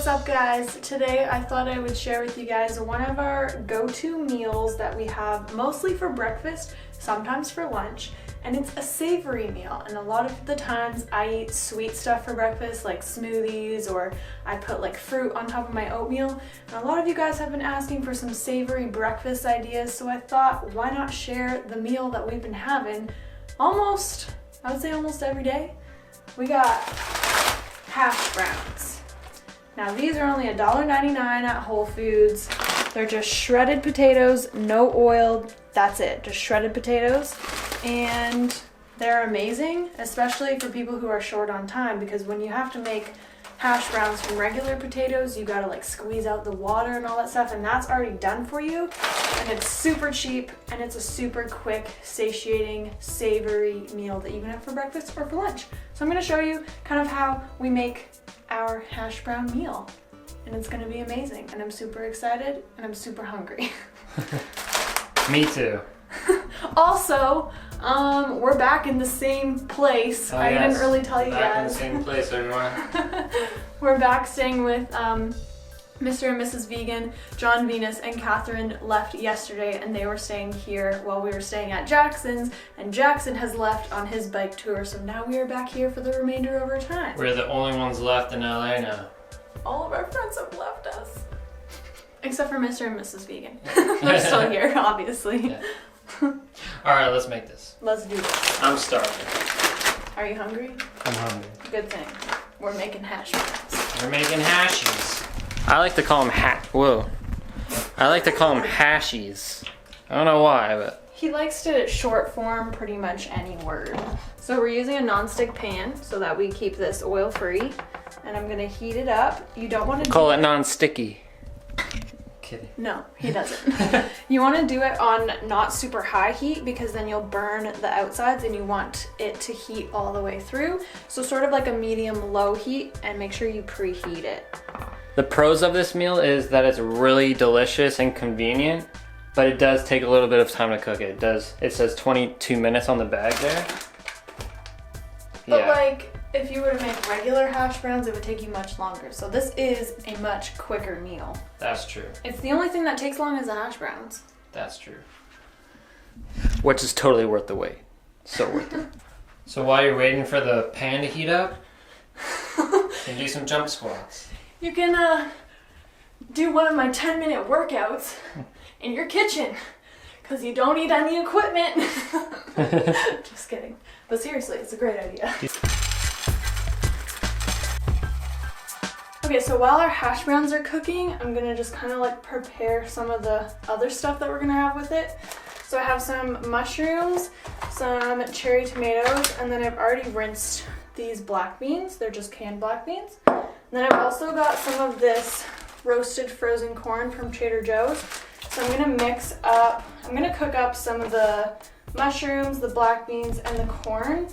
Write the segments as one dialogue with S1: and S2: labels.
S1: What's up guys? Today I thought I would share with you guys one of our go-to meals that we have mostly for breakfast, sometimes for lunch, and it's a savory meal. And a lot of the times I eat sweet stuff for breakfast like smoothies, or I put like fruit on top of my oatmeal. And a lot of you guys have been asking for some savory breakfast ideas, so I thought why not share the meal that we've been having I would say almost every day. We got hash browns. Now these are only $1.99 at Whole Foods. They're just shredded potatoes, no oil, that's it, just shredded potatoes. And they're amazing, especially for people who are short on time, because when you have to make hash browns from regular potatoes, you gotta like squeeze out the water and all that stuff, and that's already done for you. And it's super cheap, and it's a super quick, satiating, savory meal that you can have for breakfast or for lunch. So I'm gonna show you kind of how we make our hash brown meal, and it's gonna be amazing, and I'm super excited and I'm super hungry.
S2: Me too.
S1: Also, we're back in the same place. I didn't really tell you
S2: back
S1: guys.
S2: In the same place, everyone.
S1: We're back staying with Mr. and Mrs. Vegan. John, Venus, and Catherine left yesterday, and they were staying here while we were staying at Jackson's, and Jackson has left on his bike tour, so now we are back here for the remainder of our time.
S2: We're the only ones left in LA now.
S1: All of our friends have left us. Except for Mr. and Mrs. Vegan. They're still here, obviously.
S2: Yeah. Alright, let's make this.
S1: Let's do this.
S2: I'm starving.
S1: Are you hungry?
S2: I'm hungry.
S1: Good thing. We're making hash browns.
S2: We're making hashies. I like to call them hashies. I don't know why, but...
S1: He likes to short form pretty much any word. So we're using a non-stick pan so that we keep this oil free. And I'm gonna heat it up. You don't want to
S2: call it non-sticky. Kidding.
S1: No, he doesn't. You want to do it on not super high heat, because then you'll burn the outsides, and you want it to heat all the way through. So sort of like a medium low heat, and make sure you preheat it.
S2: The pros of this meal is that it's really delicious and convenient, but it does take a little bit of time to cook it. It says 22 minutes on the bag there.
S1: But like, if you were to make regular hash browns, it would take you much longer. So this is a much quicker meal.
S2: That's true.
S1: It's the only thing that takes long is the hash browns.
S2: That's true. Which is totally worth the wait. So worth it. So while you're waiting for the pan to heat up, you can do some jump squats.
S1: You can do one of my 10-minute workouts in your kitchen, because you don't need any equipment. Just kidding. But seriously, it's a great idea. Okay, so while our hash browns are cooking, I'm gonna just kind of like prepare some of the other stuff that we're gonna have with it. So I have some mushrooms, some cherry tomatoes, and then I've already rinsed these black beans. They're just canned black beans. And then I've also got some of this roasted frozen corn from Trader Joe's. So I'm gonna cook up some of the mushrooms, the black beans, and the corn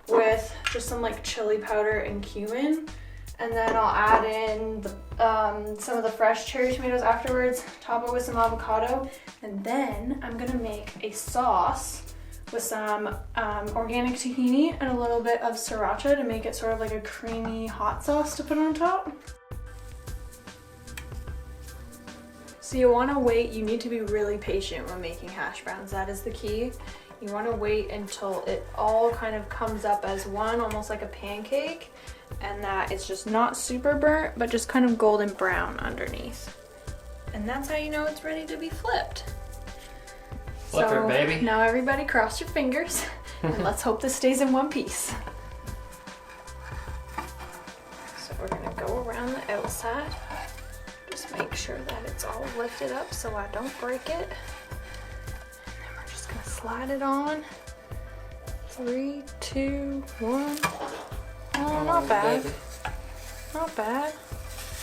S1: with just some like chili powder and cumin. And then I'll add in some of the fresh cherry tomatoes afterwards, top it with some avocado, and then I'm gonna make a sauce with some organic tahini and a little bit of sriracha to make it sort of like a creamy hot sauce to put on top. So you wanna wait, you need to be really patient when making hash browns, that is the key. You wanna wait until it all kind of comes up as one, almost like a pancake, and that it's just not super burnt, but just kind of golden brown underneath. And that's how you know it's ready to be flipped.
S2: Flipper, baby.
S1: Now everybody cross your fingers, and let's hope this stays in one piece. So we're gonna go around the outside. Just make sure that it's all lifted up so I don't break it. And then we're just gonna slide it on. 3, 2, 1. Oh, not bad.
S2: Baby.
S1: Not bad.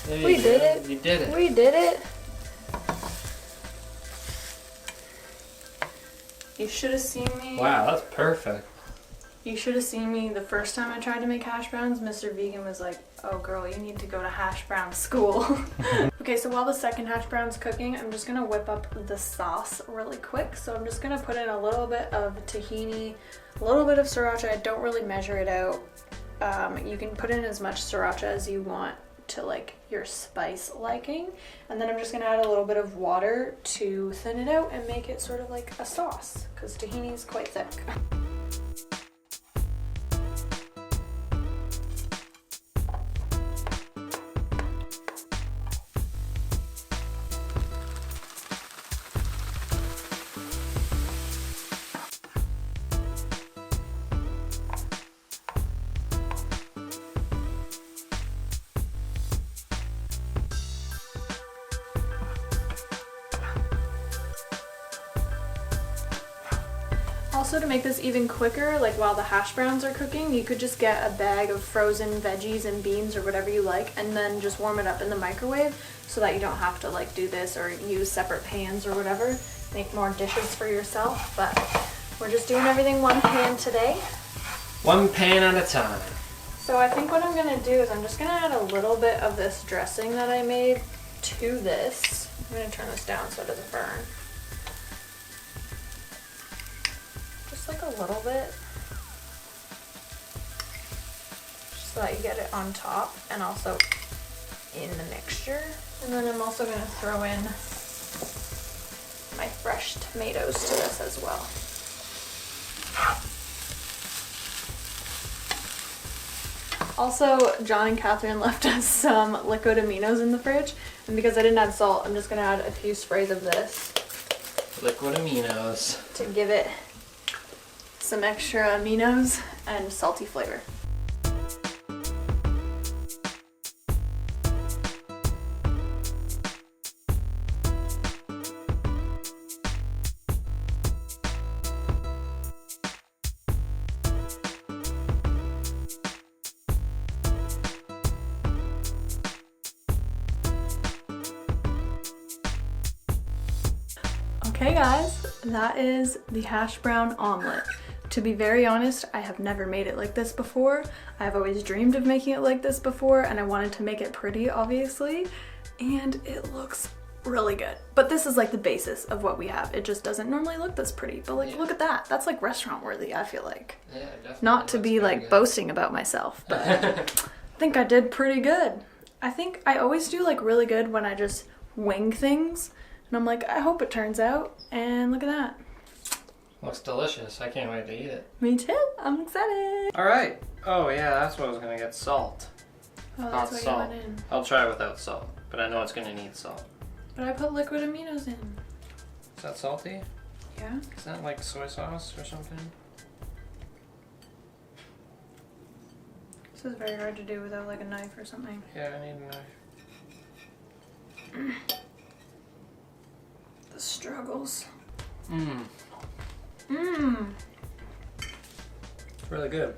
S2: We did it. You did it.
S1: We did it. You should have seen me.
S2: Wow, that's perfect.
S1: You should have seen me the first time I tried to make hash browns. Mr. Vegan was like, oh girl, you need to go to hash brown school. Okay, so while the second hash brown's cooking, I'm just gonna whip up the sauce really quick. So I'm just gonna put in a little bit of tahini, a little bit of sriracha. I don't really measure it out. You can put in as much sriracha as you want to like your spice liking. And then I'm just gonna add a little bit of water to thin it out and make it sort of like a sauce, because tahini is quite thick. Also, to make this even quicker, like while the hash browns are cooking, you could just get a bag of frozen veggies and beans or whatever you like, and then just warm it up in the microwave so that you don't have to like do this or use separate pans or whatever. Make more dishes for yourself, but we're just doing everything one pan today.
S2: One pan at a time.
S1: So I think what I'm gonna do is I'm just gonna add a little bit of this dressing that I made to this. I'm gonna turn this down so it doesn't burn. Like a little bit, just so that you get it on top and also in the mixture. And then I'm also going to throw in my fresh tomatoes to this as well. Also, John and Catherine left us some liquid aminos in the fridge, and because I didn't add salt, I'm just going to add a few sprays of this.
S2: Liquid aminos.
S1: To give it some extra aminos and salty flavor. Okay guys, that is the hash brown omelet. To be very honest, I have never made it like this before. I've always dreamed of making it like this before, and I wanted to make it pretty, obviously, and it looks really good. But this is like the basis of what we have. It just doesn't normally look this pretty, but like, look at that. That's like restaurant worthy, I feel like.
S2: Yeah, definitely.
S1: Not to be like boasting about myself, but I think I did pretty good. I think I always do like really good when I just wing things, and I'm like, I hope it turns out, and look at that.
S2: Looks delicious. I can't wait to eat it.
S1: Me too. I'm excited.
S2: All right. Oh yeah, that's what I was gonna get. Salt.
S1: Oh,
S2: Not
S1: that's what
S2: salt.
S1: you went in.
S2: I'll try it without salt, but I know it's gonna need salt.
S1: But I put liquid aminos in.
S2: Is that salty?
S1: Yeah.
S2: Is that like soy sauce or something?
S1: This is very hard to do without like a knife or something.
S2: Yeah, I need a knife.
S1: The struggles.
S2: Mmm.
S1: Mmm.
S2: It's really good.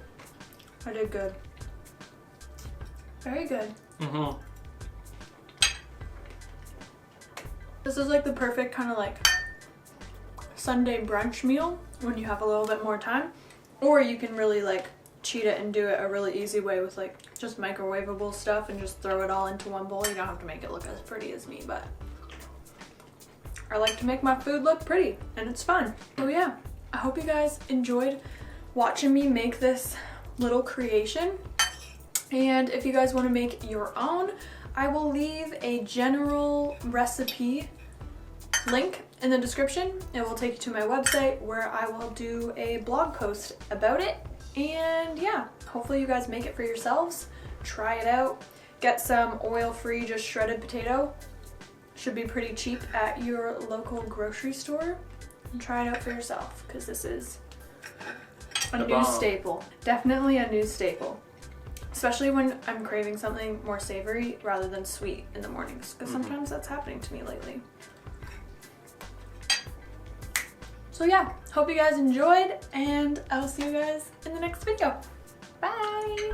S1: I did good. Very good.
S2: Mm-hmm.
S1: This is like the perfect kind of like Sunday brunch meal when you have a little bit more time. Or you can really like cheat it and do it a really easy way with like just microwavable stuff and just throw it all into one bowl. You don't have to make it look as pretty as me, but I like to make my food look pretty and it's fun. So yeah, I hope you guys enjoyed watching me make this little creation. And if you guys want to make your own, I will leave a general recipe link in the description. It will take you to my website where I will do a blog post about it. And yeah, hopefully you guys make it for yourselves. Try it out. Get some oil-free, just shredded potato. Should be pretty cheap at your local grocery store. And try it out for yourself, because this is a new staple. Definitely a new staple. Especially when I'm craving something more savory rather than sweet in the mornings, because sometimes that's happening to me lately. So yeah, hope you guys enjoyed, and I'll see you guys in the next video. Bye!